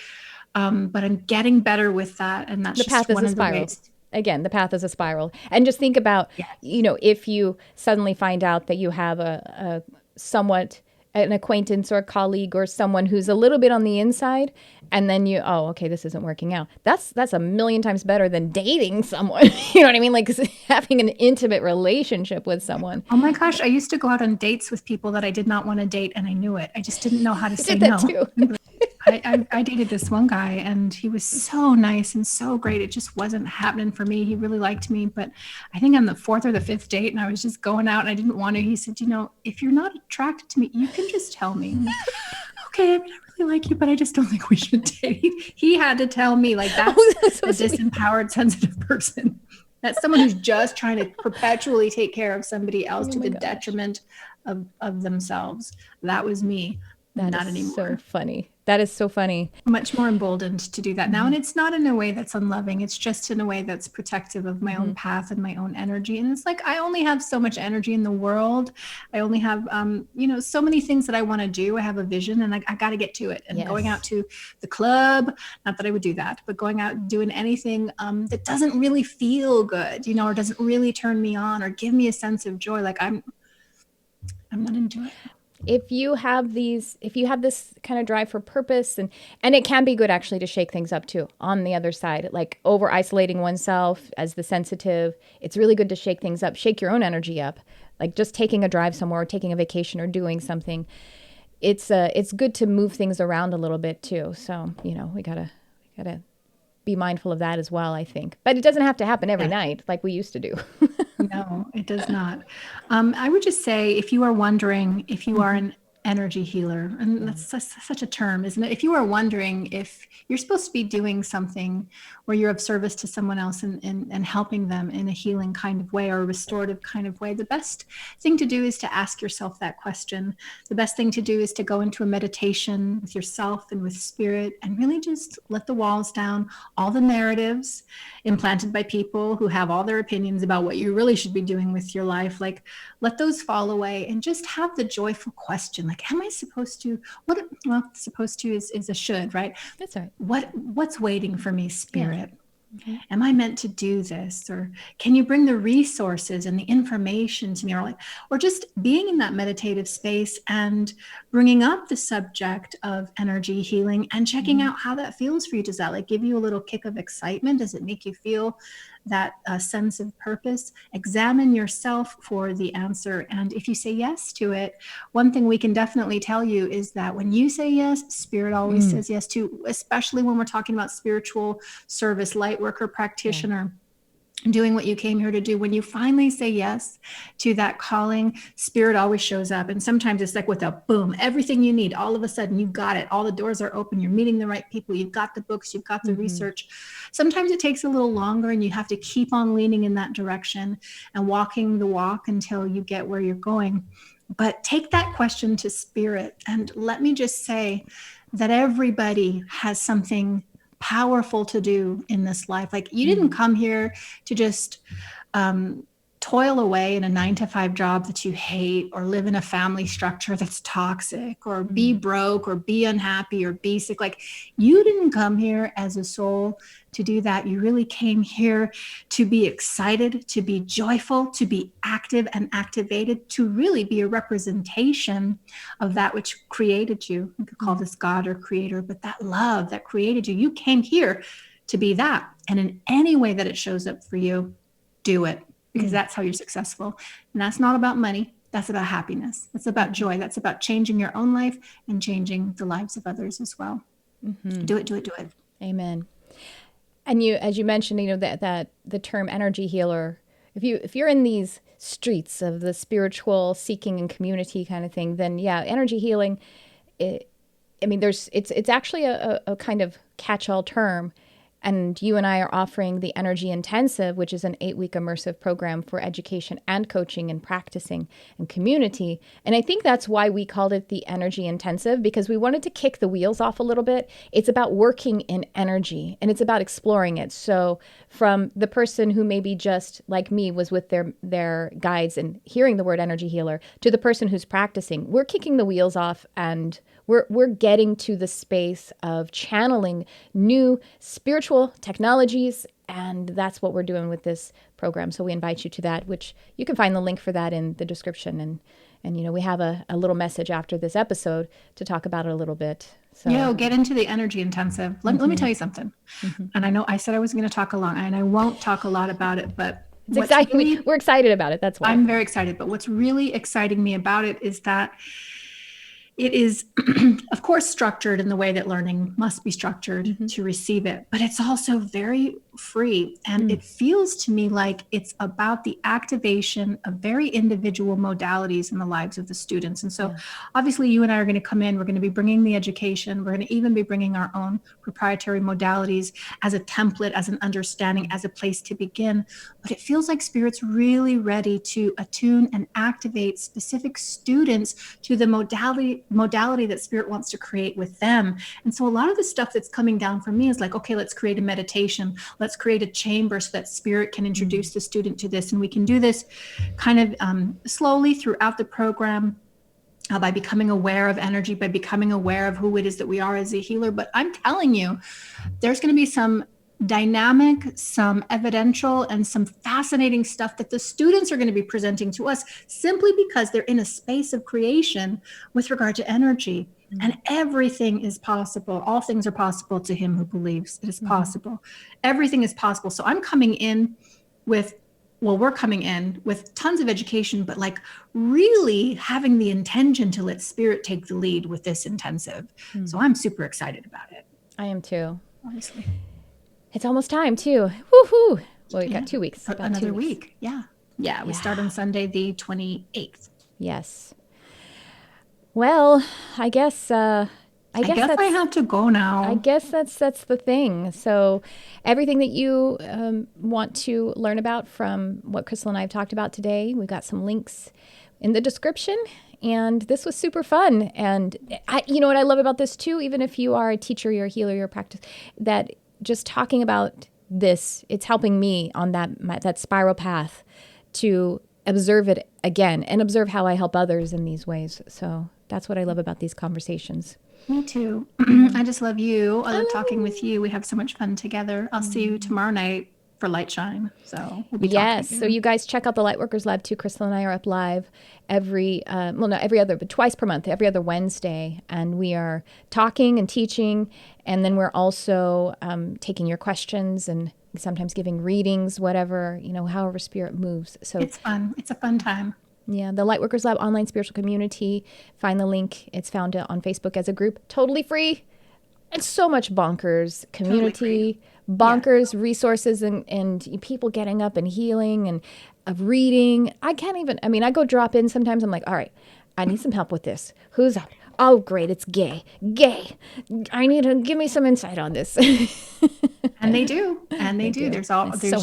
But I'm getting better with that. And that's the path is a spiral. Again, the path is a spiral. And just think about, if you suddenly find out that you have a somewhat an acquaintance or a colleague or someone who's a little bit on the inside, and then okay, this isn't working out. That's a million times better than dating someone. You know what I mean? Like having an intimate relationship with someone. Oh my gosh, I used to go out on dates with people that I did not want to date, and I knew it. I just didn't know how to say no. Too. I dated this one guy, and he was so nice and so great. It just wasn't happening for me. He really liked me, but I think on the 4th or the 5th date, and I was just going out and I didn't want to, he said, if you're not attracted to me, you can just tell me. Okay, I really like you, but I just don't think we should date. He had to tell me, like, that's so a disempowered, sensitive person. That's someone who's just trying to perpetually take care of somebody else to the detriment of themselves. That was me. Not anymore. So funny. That is so funny. Much more emboldened to do that now. And it's not in a way that's unloving. It's just in a way that's protective of my own path and my own energy. And it's like, I only have so much energy in the world. I only have, so many things that I want to do. I have a vision, and I got to get to it. And going out to the club, not that I would do that, but going out and doing anything that doesn't really feel good, or doesn't really turn me on or give me a sense of joy. Like I'm not into it. If you have this kind of drive for purpose, and it can be good actually to shake things up too on the other side, like over isolating oneself as the sensitive, it's really good to shake things up, shake your own energy up, like just taking a drive somewhere or taking a vacation or doing something. It's good to move things around a little bit too. So, we gotta be mindful of that as well, I think. But it doesn't have to happen every night like we used to do. No, it does not. I would just say, if you are wondering if you are an energy healer, and that's such a term, isn't it? If you are wondering if you're supposed to be doing something where you're of service to someone else and helping them in a healing kind of way or a restorative kind of way, the best thing to do is to ask yourself that question. The best thing to do is to go into a meditation with yourself and with spirit, and really just let the walls down, all the narratives implanted by people who have all their opinions about what you really should be doing with your life. Like, let those fall away and just have the joyful question, like, like, am I supposed to, well, supposed to is a should, right? That's right. What's waiting for me, Spirit? Yeah. Mm-hmm. Am I meant to do this? Or can you bring the resources and the information to me? Or just being in that meditative space and bringing up the subject of energy healing and checking out how that feels for you. Does that like give you a little kick of excitement? Does it make you feel that sense of purpose? Examine yourself for the answer. And if you say yes to it, one thing we can definitely tell you is that when you say yes, Spirit always says yes too, especially when we're talking about spiritual service, light worker, practitioner. Doing what you came here to do. When you finally say yes to that calling, Spirit always shows up. And sometimes it's like with a boom, everything you need, all of a sudden you got it. All the doors are open. You're meeting the right people. You've got the books, you've got the research. Sometimes it takes a little longer and you have to keep on leaning in that direction and walking the walk until you get where you're going. But take that question to Spirit. And let me just say that everybody has something powerful to do in this life. Like you didn't come here to just toil away in a 9-to-5 job that you hate, or live in a family structure that's toxic, or be broke, or be unhappy, or be sick. Like you didn't come here as a soul to do that. You really came here to be excited, to be joyful, to be active and activated, to really be a representation of that which created you. You could call this God or creator, but that love that created you, you came here to be that. And in any way that it shows up for you, do it, because that's how you're successful. And that's not about money. That's about happiness. That's about joy. That's about changing your own life and changing the lives of others as well. Do it, do it, do it. Amen. And you, as you mentioned, you know, that the term energy healer, if you're in these streets of the spiritual seeking and community kind of thing, then yeah, energy healing, it's actually a kind of catch-all term. And you and I are offering the Energy Intensive, which is an 8-week immersive program for education and coaching and practicing and community. And I think that's why we called it the Energy Intensive, because we wanted to kick the wheels off a little bit. It's about working in energy and it's about exploring it. So from the person who maybe just like me was with their guides and hearing the word energy healer, to the person who's practicing, we're kicking the wheels off and we're getting to the space of channeling new spiritual technologies, and that's what we're doing with this program. So we invite you to that, which you can find the link for that in the description. And you know, we have a little message after this episode to talk about it a little bit. So yeah, get into the Energy Intensive. Let me tell you something. And I know I said I was going to talk a lot, and I won't talk a lot about it, but it's exciting. We're excited about it. That's why. I'm very excited. But what's really exciting me about it is that it is, of course, structured in the way that learning must be structured to receive it, but it's also very free. And it feels to me like it's about the activation of very individual modalities in the lives of the students. And so obviously you and I are going to come in, we're going to be bringing the education, we're going to even be bringing our own proprietary modalities as a template, as an understanding, as a place to begin. But it feels like Spirit's really ready to attune and activate specific students to the modality that Spirit wants to create with them. And so a lot of the stuff that's coming down from me is like, okay, let's create a meditation. Let's create a chamber so that Spirit can introduce the student to this. And we can do this kind of slowly throughout the program, by becoming aware of energy, by becoming aware of who it is that we are as a healer. But I'm telling you, there's going to be some dynamic, some evidential, and some fascinating stuff that the students are going to be presenting to us simply because they're in a space of creation with regard to energy. And everything is possible. All things are possible to him who believes. It is possible. Everything is possible. So I'm coming in with, we're coming in with tons of education, but like really having the intention to let Spirit take the lead with this intensive. So I'm super excited about it. I am too. Honestly. It's almost time too. Woohoo! Well, we got 2 weeks. Another week. Yeah. We start on Sunday, the 28th. Yes. Well, I guess I have to go now. I guess that's the thing. So everything that you want to learn about from what Crystal and I have talked about today, we've got some links in the description. And this was super fun. And you know what I love about this too, even if you are a teacher, you're a healer, you're a practice, that just talking about this, it's helping me on that spiral path to observe it again and observe how I help others in these ways. So That's what I love about these conversations. Me too. I just love you. I love talking with you. We have so much fun together. I'll see you tomorrow night for Light Shine. So we'll be talking again. So you guys check out the Lightworkers Lab too. Crystal and I are up live not every other, but twice per month, every other Wednesday. And we are talking and teaching. And then we're also taking your questions and sometimes giving readings, whatever, however spirit moves. So it's fun. It's a fun time. Yeah, the Lightworkers Lab online spiritual community. Find the link. It's found on Facebook as a group. Totally free. And so much bonkers community, bonkers resources and people getting up and healing and of reading. I go drop in sometimes. I'm like, all right, I need some help with this. Who's up? Oh, great. It's gay. I need to give me some insight on this. And they do. There's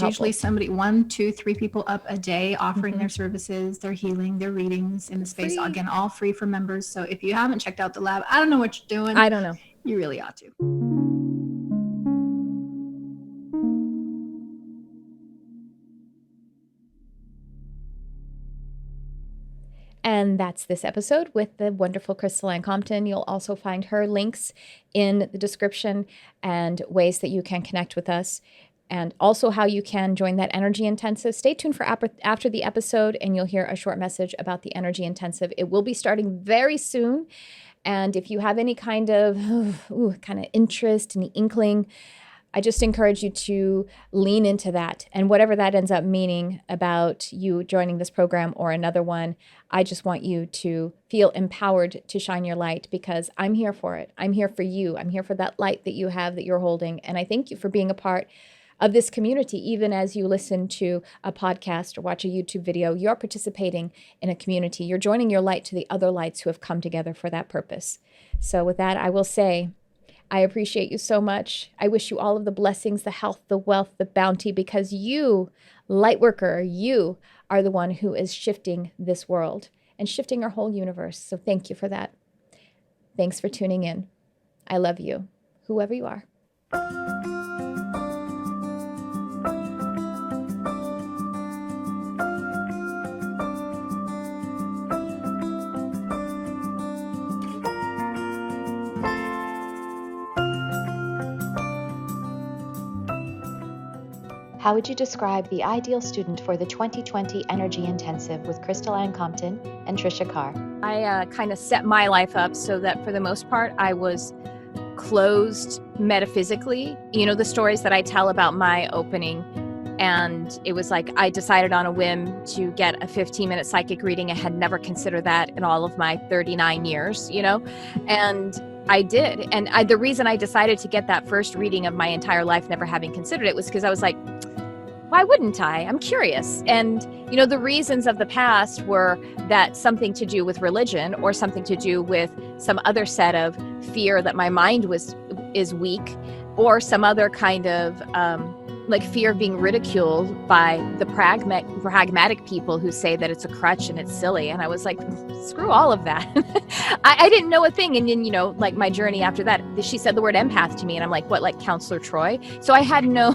usually somebody, 1, 2, 3 people up a day offering their services, their healing, their readings in the space. Free. Again, all free for members. So if you haven't checked out the lab, I don't know what you're doing. I don't know. You really ought to. And that's this episode with the wonderful Crystal Anne Compton. You'll also find her links in the description and ways that you can connect with us, and also how you can join that energy intensive. Stay tuned for after the episode, and you'll hear a short message about the energy intensive. It will be starting very soon. And if you have any kind of interest, any inkling, I just encourage you to lean into that. And whatever that ends up meaning about you joining this program or another one, I just want you to feel empowered to shine your light, because I'm here for it. I'm here for you. I'm here for that light that you have, that you're holding. And I thank you for being a part of this community. Even as you listen to a podcast or watch a YouTube video, you're participating in a community. You're joining your light to the other lights who have come together for that purpose. So with that, I will say, I appreciate you so much. I wish you all of the blessings, the health, the wealth, the bounty, because you, Lightworker, you are the one who is shifting this world and shifting our whole universe. So thank you for that. Thanks for tuning in. I love you, whoever you are. How would you describe the ideal student for the 2020 Energy Intensive with Crystal Anne Compton and Tricia Carr? I kind of set my life up so that for the most part, I was closed metaphysically. You know, the stories that I tell about my opening. And it was like I decided on a whim to get a 15-minute psychic reading. I had never considered that in all of my 39 years, and I did. And the reason I decided to get that first reading of my entire life, never having considered it, was because I was like, why wouldn't I? I'm curious. And, the reasons of the past were that something to do with religion or something to do with some other set of fear that my mind is weak, or some other kind of fear of being ridiculed by the pragmatic people who say that it's a crutch and it's silly. And I was like, screw all of that. I didn't know a thing. And then, my journey after that, she said the word empath to me. And I'm like, what, like Counselor Troy? So I had no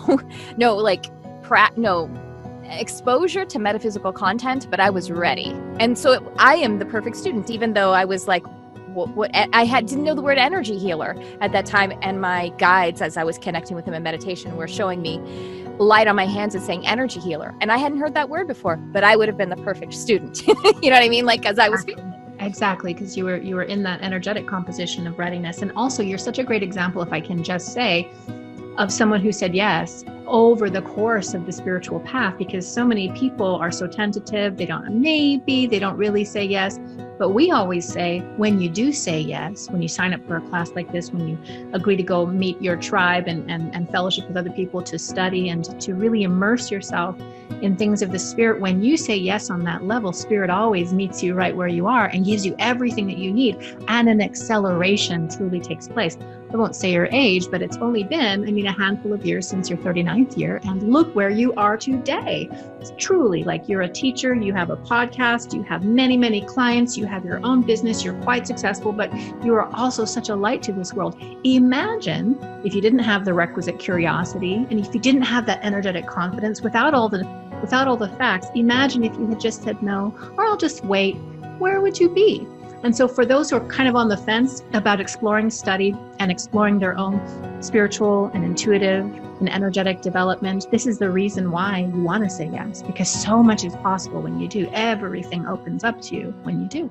exposure to metaphysical content, but I was ready. And so I am the perfect student, even though I was like, didn't know the word energy healer at that time. And my guides, as I was connecting with them in meditation, were showing me light on my hands and saying energy healer. And I hadn't heard that word before, but I would have been the perfect student. You know what I mean? Like, as I was Exactly, because you were in that energetic composition of readiness. And also, you're such a great example, if I can just say, of someone who said yes over the course of the spiritual path, because so many people are so tentative. They don't really say yes. But we always say, when you do say yes, when you sign up for a class like this, when you agree to go meet your tribe and fellowship with other people to study and to really immerse yourself in things of the spirit, when you say yes on that level, spirit always meets you right where you are and gives you everything that you need, and an acceleration truly takes place. I won't say your age, but it's only been, a handful of years since your 39th year, and look where you are today. It's truly like you're a teacher, you have a podcast, you have many, many clients, you have your own business, you're quite successful, but you are also such a light to this world. Imagine if you didn't have the requisite curiosity, and if you didn't have that energetic confidence without all the facts. Imagine if you had just said no, or I'll just wait. Where would you be? And so for those who are kind of on the fence about exploring study and exploring their own spiritual and intuitive and energetic development, this is the reason why you want to say yes, because so much is possible when you do. Everything opens up to you when you do.